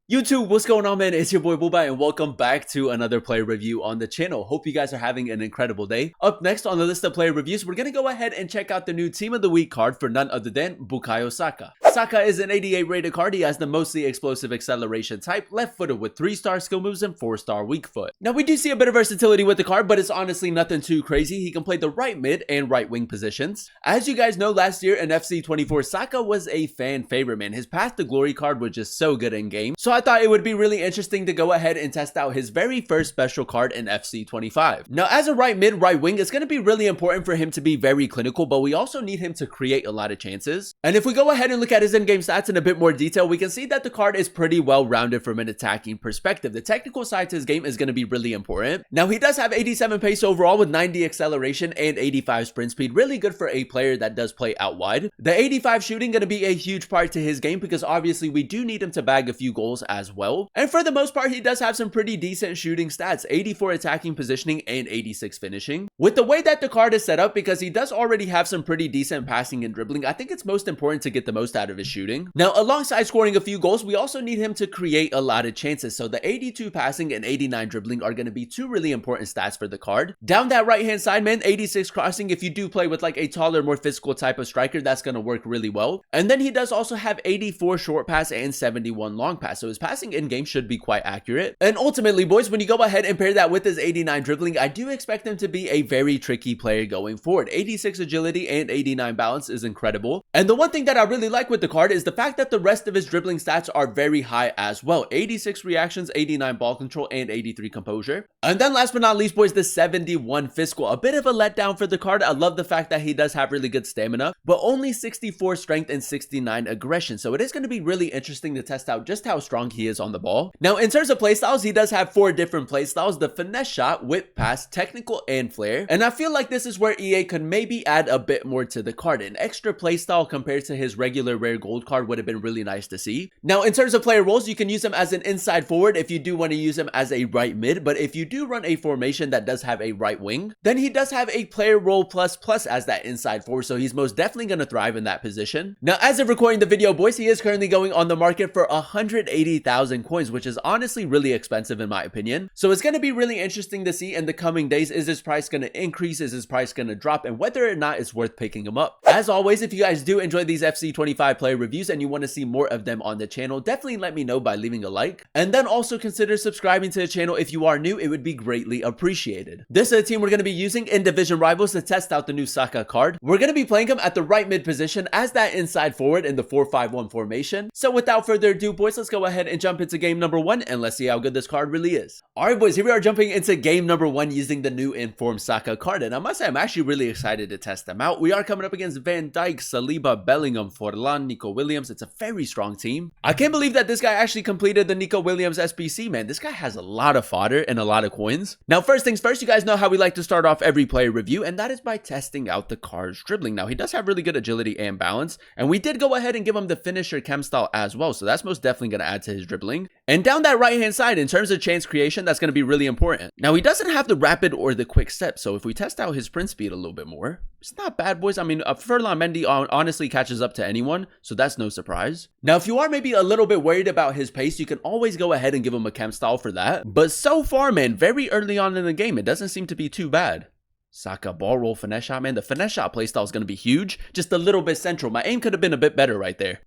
YouTube, what's going on, man? It's your boy Bubai, and welcome back to another player review on the channel. Hope you guys are having an incredible day. Up next on the list of player reviews, we're gonna go ahead and check out the new Team of the Week card for none other than Bukayo Saka. Saka is an 88 rated card. He has the mostly explosive acceleration type, left-footed with 3-star skill moves and 4-star weak foot. Now, we do see a bit of versatility with the card, but it's honestly nothing too crazy. He can play the right mid and right wing positions. As you guys know, last year in FC24, Saka was a fan favorite, man. His Path to Glory card was just so good in game. So I thought it would be really interesting to go ahead and test out his very first special card in FC25. Now, as a right mid, right wing, it's going to be really important for him to be very clinical, but we also need him to create a lot of chances. And if we go ahead and look at his in-game stats in a bit more detail, we can see that the card is pretty well rounded from an attacking perspective. The technical side to his game is going to be really important. Now, he does have 87 pace overall with 90 acceleration and 85 sprint speed, really good for a player that does play out wide. The 85 shooting going to be a huge part to his game because obviously we do need him to bag a few goals as well. And for the most part, he does have some pretty decent shooting stats, 84 attacking positioning and 86 finishing. With the way that the card is set up, because he does already have some pretty decent passing and dribbling, I think it's most important to get the most out of his shooting. Now, alongside scoring a few goals, we also need him to create a lot of chances. So the 82 passing and 89 dribbling are going to be two really important stats for the card. Down that right hand side, man, 86 crossing. If you do play with like a taller, more physical type of striker, that's going to work really well. And then he does also have 84 short pass and 71 long pass. So his passing in game should be quite accurate. And ultimately, boys, when you go ahead and pair that with his 89 dribbling, I do expect him to be a very tricky player going forward. 86 agility and 89 balance is incredible. And the one thing that I really like with the card is the fact that the rest of his dribbling stats are very high as well. 86 reactions, 89 ball control, and 83 composure. And then last but not least, boys, the 71 physical. A bit of a letdown for the card. I love the fact that he does have really good stamina, but only 64 strength and 69 aggression. So it is going to be really interesting to test out just how strong he is on the ball. Now, in terms of playstyles, he does have 4 different playstyles: the finesse shot, whip pass, technical, and flair. And I feel like this is where EA could maybe add a bit more to the card. An extra playstyle compared to his regular rare gold card would have been really nice to see. Now, in terms of player roles, you can use him as an inside forward if you do want to use him as a right mid, but if you do run a formation that does have a right wing, then he does have a player role plus as that inside forward, so he's most definitely going to thrive in that position. Now, as of recording the video, boys, he is currently going on the market for 180,000 coins, which is honestly really expensive in my opinion. So it's going to be really interesting to see in the coming days, is his price going to increase, is his price going to drop, and whether or not it's worth picking him up. As always, if you guys do enjoy these FC25 player reviews and you want to see more of them on the channel, definitely let me know by leaving a like, and then also consider subscribing to the channel if you are new. It would be greatly appreciated. This is a team we're going to be using in Division Rivals to test out the new Saka card. We're going to be playing him at the right mid position as that inside forward in the 4-5-1 formation. So without further ado, boys, let's go ahead and jump into game number 1 and let's see how good this card really is. Alright, boys, here we are jumping into game number 1 using the new Informed Saka card, and I must say I'm actually really excited to test them out. We are coming up against Van Dijk, Saliba, Bellingham, Forlan, Nico Williams. It's a very strong team. I can't believe that this guy actually completed the Nico Williams SBC, man. This guy has a lot of fodder and a lot of coins. Now, first things first, you guys know how we like to start off every player review, and that is by testing out the card's dribbling. Now, he does have really good agility and balance, and we did go ahead and give him the finisher chem style as well, so that's most definitely going to add to his dribbling. And down that right hand side, in terms of chance creation, that's going to be really important. Now, he doesn't have the rapid or the quick step, so if we test out his sprint speed a little bit more, it's not bad, boys. I mean, Furlan Mendy honestly catches up to anyone, so that's no surprise. Now, if you are maybe a little bit worried about his pace, you can always go ahead and give him a chem style for that. But so far, man, very early on in the game, it doesn't seem to be too bad. Saka ball roll finesse shot, man. The finesse shot playstyle is going to be huge, just a little bit central. My aim could have been a bit better right there.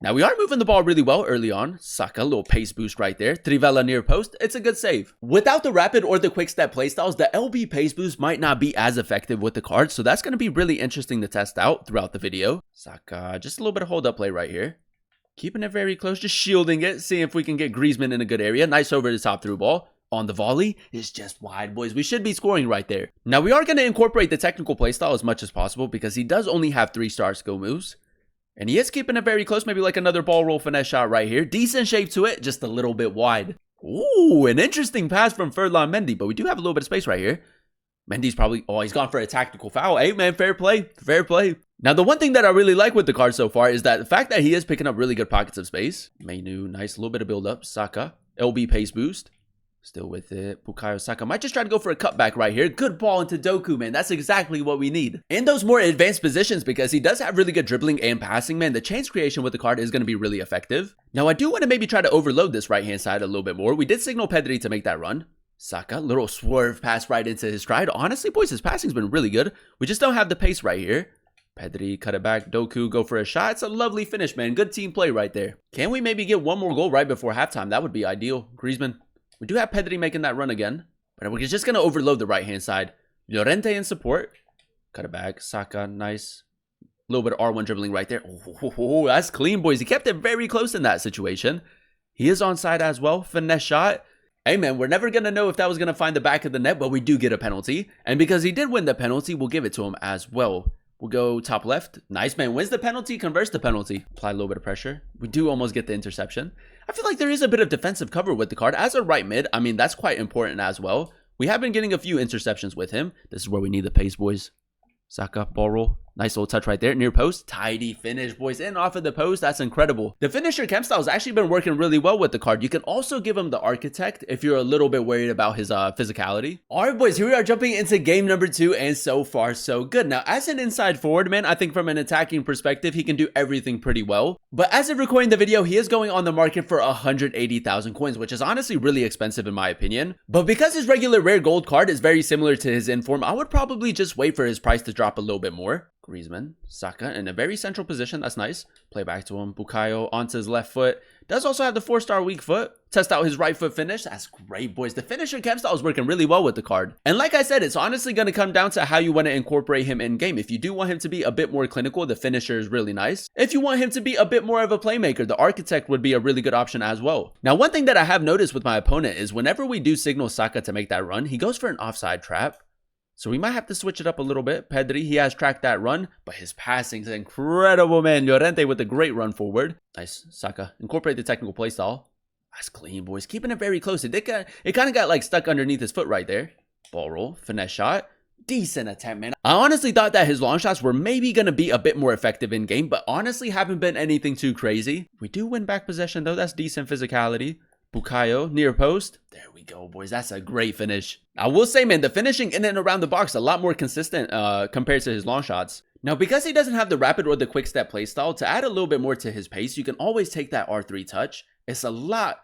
Now, we are moving the ball really well early on. Saka, a little pace boost right there. Trivela near post. It's a good save. Without the rapid or the quick step playstyles, the LB pace boost might not be as effective with the card, so that's going to be really interesting to test out throughout the video. Saka, just a little bit of hold up play right here. Keeping it very close, just shielding it. Seeing if we can get Griezmann in a good area. Nice over the top through ball. On the volley is just wide, boys. We should be scoring right there. Now, we are going to incorporate the technical playstyle as much as possible because he does only have 3-star skill moves. And he is keeping it very close, maybe like another ball roll finesse shot right here. Decent shape to it, just a little bit wide. Ooh, an interesting pass from Furlan Mendy, but we do have a little bit of space right here. Mendy's probably, oh, he's gone for a tactical foul. Hey, man, fair play, fair play. Now, the one thing that I really like with the card so far is that the fact that he is picking up really good pockets of space. Menu, nice, a little bit of build up. Saka, LB pace boost. Still with it. Bukayo Saka might just try to go for a cutback right here. Good ball into Doku, man. That's exactly what we need. In those more advanced positions, because he does have really good dribbling and passing, man, the chance creation with the card is going to be really effective. Now, I do want to maybe try to overload this right-hand side a little bit more. We did signal Pedri to make that run. Saka, little swerve pass right into his stride. Honestly, boys, his passing's been really good. We just don't have the pace right here. Pedri, cut it back. Doku, go for a shot. It's a lovely finish, man. Good team play right there. Can we maybe get one more goal right before halftime? That would be ideal. Griezmann. We do have Pedri making that run again, but we're just going to overload the right-hand side. Llorente in support. Cut it back. Saka, nice. A little bit of R1 dribbling right there. Oh, that's clean, boys. He kept it very close in that situation. He is onside as well. Finesse shot. Hey, man, we're never going to know if that was going to find the back of the net, but we do get a penalty. And because he did win the penalty, we'll give it to him as well. We'll go top left. Nice, man. Wins the penalty, converts the penalty. Apply a little bit of pressure. We do almost get the interception. I feel like there is a bit of defensive cover with the card. As a right mid, I mean, that's quite important as well. We have been getting a few interceptions with him. This is where we need the pace, boys. Saka, ball roll. Nice little touch right there. Near post. Tidy finish, boys. In off of the post. That's incredible. The finisher chem style has actually been working really well with the card. You can also give him the architect if you're a little bit worried about his physicality. All right, boys. Here we are jumping into game number 2. And so far, so good. Now, as an inside forward, man, I think from an attacking perspective, he can do everything pretty well. But as of recording the video, he is going on the market for 180,000 coins, which is honestly really expensive in my opinion. But because his regular rare gold card is very similar to his inform, I would probably just wait for his price to drop a little bit more. Griezmann, Saka in a very central position. That's nice. Play back to him. Bukayo onto his left foot. Does also have the 4-star weak foot. Test out his right foot finish. That's great, boys. The finisher chem style is working really well with the card. And like I said, it's honestly going to come down to how you want to incorporate him in game. If you do want him to be a bit more clinical, the finisher is really nice. If you want him to be a bit more of a playmaker, the architect would be a really good option as well. Now, one thing that I have noticed with my opponent is whenever we do signal Saka to make that run, he goes for an offside trap. So we might have to switch it up a little bit. Pedri, he has tracked that run, but his passing is incredible, man. Llorente with a great run forward. Nice. Saka, incorporate the technical play style. That's clean, boys. Keeping it very close. It kind of got like stuck underneath his foot right there. Ball roll, finesse shot. Decent attempt, man. I honestly thought that his long shots were maybe going to be a bit more effective in game, but honestly haven't been anything too crazy. We do win back possession, though. That's decent physicality. Bukayo, near post. There we go, boys. That's a great finish. I will say, man, the finishing in and around the box a lot more consistent compared to his long shots. Now, because he doesn't have the rapid or the quick step play style, to add a little bit more to his pace, you can always take that R3 touch. It's a lot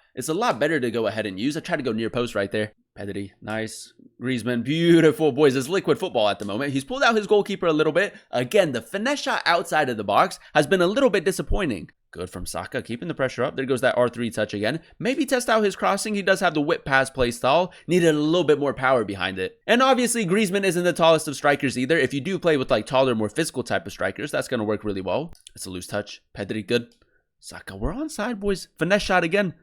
better to go ahead and use. I tried to go near post right there. Pedri, nice. Griezmann, beautiful, boys. It's liquid football at the moment. He's pulled out his goalkeeper a little bit. Again, the finesse shot outside of the box has been a little bit disappointing. Good from Saka, keeping the pressure up. There goes that R3 touch again. Maybe test out his crossing. He does have the whip pass play style. Needed a little bit more power behind it. And obviously, Griezmann isn't the tallest of strikers either. If you do play with like taller, more physical type of strikers, that's going to work really well. It's a loose touch. Pedri, good. Saka, we're onside, boys. Finesse shot again.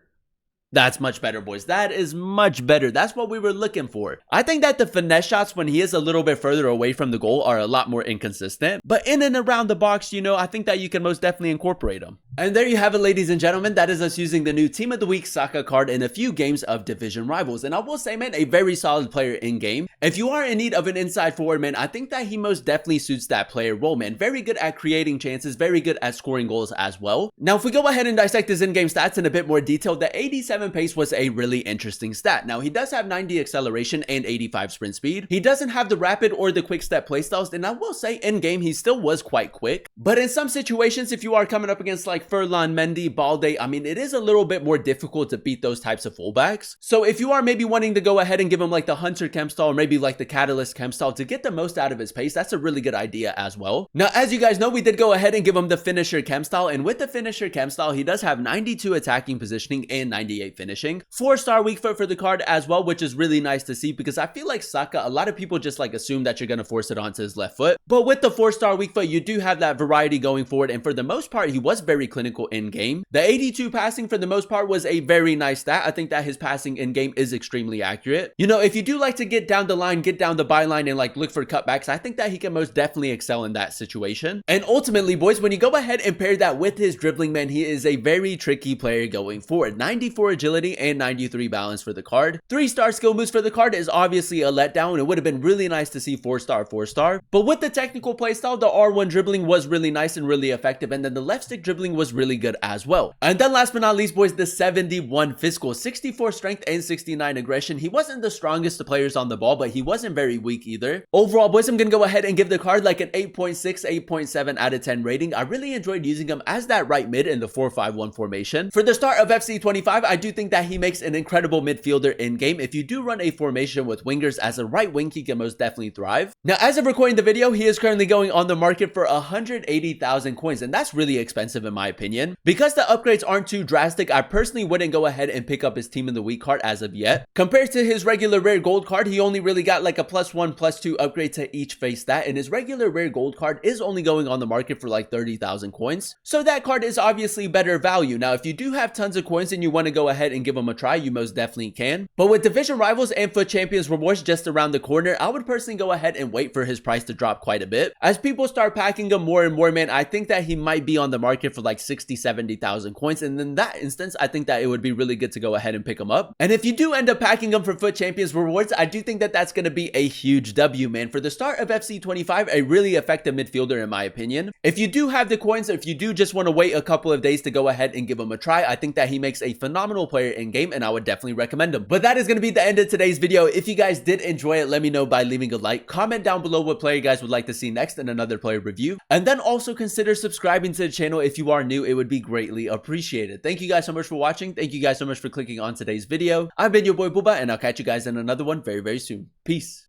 That's much better, boys. That is much better. That's what we were looking for. I think that the finesse shots when he is a little bit further away from the goal are a lot more inconsistent. But in and around the box, you know, I think that you can most definitely incorporate them. And there you have it, ladies and gentlemen. That is us using the new Team of the Week Saka card in a few games of Division Rivals. And I will say, man, a very solid player in game. If you are in need of an inside forward, man, I think that he most definitely suits that player role, man. Very good at creating chances, very good at scoring goals as well. Now, if we go ahead and dissect his in-game stats in a bit more detail, the 87 pace was a really interesting stat. Now, he does have 90 acceleration and 85 sprint speed. He doesn't have the rapid or the quick step playstyles, and I will say in game he still was quite quick. But in some situations, if you are coming up against like Furlan, Mendy, Balde, I mean, it is a little bit more difficult to beat those types of fullbacks. So if you are maybe wanting to go ahead and give him like the Hunter chem style or maybe like the Catalyst chem style to get the most out of his pace, that's a really good idea as well. Now, as you guys know, we did go ahead and give him the finisher chem style, and with the finisher chem style, he does have 92 attacking positioning and 98 finishing. 4-star weak foot for the card as well, which is really nice to see because I feel like Saka, a lot of people just like assume that you're going to force it onto his left foot. But with the 4-star weak foot, you do have that variety going forward, and for the most part, he was very clinical in game. The 82 passing for the most part was a very nice stat. I think that his passing in game is extremely accurate. You know, if you do like to get down the line, get down the byline and like look for cutbacks, I think that he can most definitely excel in that situation. And ultimately, boys, when you go ahead and pair that with his dribbling, man, he is a very tricky player going forward. 94 agility and 93 balance for the card. 3-star skill boost for the card is obviously a letdown. It would have been really nice to see 4-star. But with the technical playstyle, the R1 dribbling was really nice and really effective. And then the left stick dribbling was was really good as well. And then last but not least, boys, the 71 physical, 64 strength, and 69 aggression. He wasn't the strongest of players on the ball, but he wasn't very weak either. Overall, boys, I'm gonna go ahead and give the card like an 8.6, 8.7 out of 10 rating. I really enjoyed using him as that right mid in the 4-5-1 formation. For the start of FC25, I do think that he makes an incredible midfielder in game. If you do run a formation with wingers as a right wing, he can most definitely thrive. Now, as of recording the video, he is currently going on the market for 180,000 coins, and that's really expensive in my opinion. Because the upgrades aren't too drastic, I personally wouldn't go ahead and pick up his team of the week card as of yet. Compared to his regular rare gold card, he only really got like a +1, +2 upgrade to each face stat, and his regular rare gold card is only going on the market for like 30,000 coins. So that card is obviously better value. Now, if you do have tons of coins and you want to go ahead and give him a try, you most definitely can. But with division rivals and FUT champions rewards just around the corner, I would personally go ahead and wait for his price to drop quite a bit. As people start packing him more and more, man, I think that he might be on the market for like 60, 70,000 coins. And in that instance, I think that it would be really good to go ahead and pick him up. And if you do end up packing him for FUT champions rewards, I do think that that's going to be a huge W, man. For the start of FC25, a really effective midfielder in my opinion. If you do have the coins, if you do just want to wait a couple of days to go ahead and give him a try, I think that he makes a phenomenal player in game, and I would definitely recommend him. But that is going to be the end of today's video. If you guys did enjoy it, let me know by leaving a like. Comment down below what player you guys would like to see next in another player review, and then also consider subscribing to the channel if you are new. It would be greatly appreciated. Thank you guys so much for watching. Thank you guys so much for clicking on today's video. I've been your boy Booba, and I'll catch you guys in another one very, very soon. Peace.